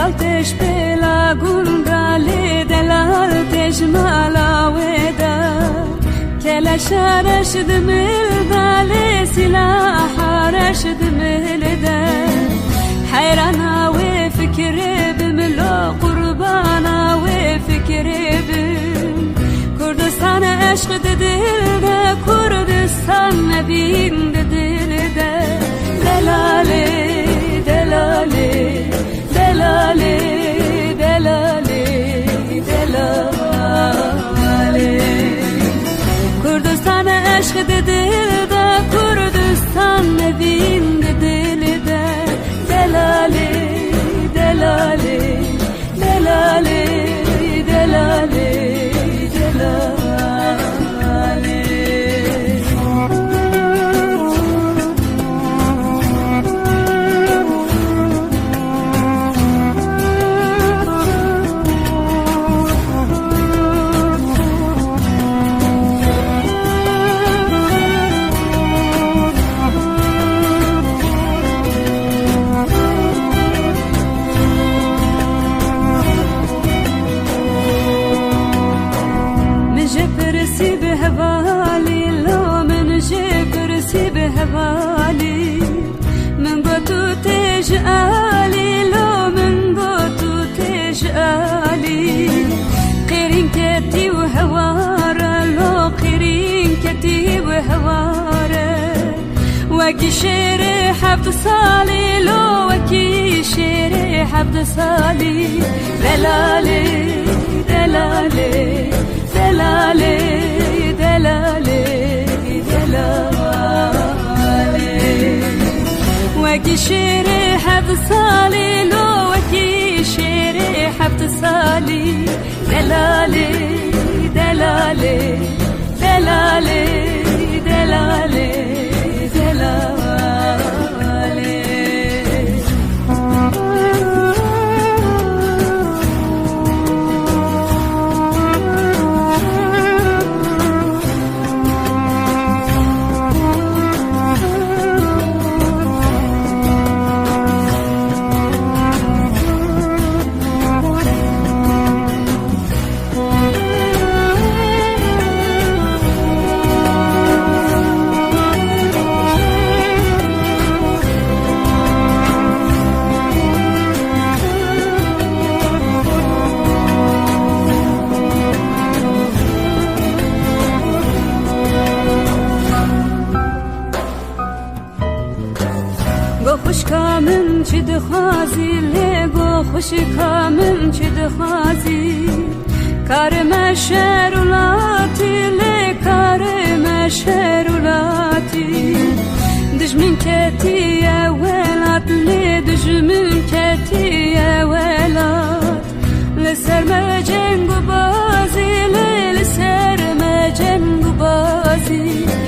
دلالتش بلا گنگالی دلالتش مالاویدا کلش رشد ملدالی سلاح رشد ملدا حيرانا وفكري بملو قربانا وفكري بم كردستان عشق دلدا كردستان نبين دلدا دلالي دلالي دلالي دلالي دلالي كردستان عشق دلدا كردستان نبين دلدا دلالي دلالي دلالي دلالي دلالي هوالي من قطو تجالي لو من قطو تجالي قيرين كتي وهوارا لو قيرين كتي وهوارا وكي شيري حفظ صالي لو وكي شيري حفظ صالي دلالي دلالي دلالي دلالي دلالي وكي شيري حفظ صالي لو وكي شيري حفظ صالي دلالي دلالي دلالي دلالي دلالي خوش کامن چه دخوازی لگو خوش کامن چه دخوازی کارم شرولاتی لکارم شرولاتی دجمن کتی اولات لدجمن کتی اولات لسر ما جنگ بازی لسر ما جنگ بازی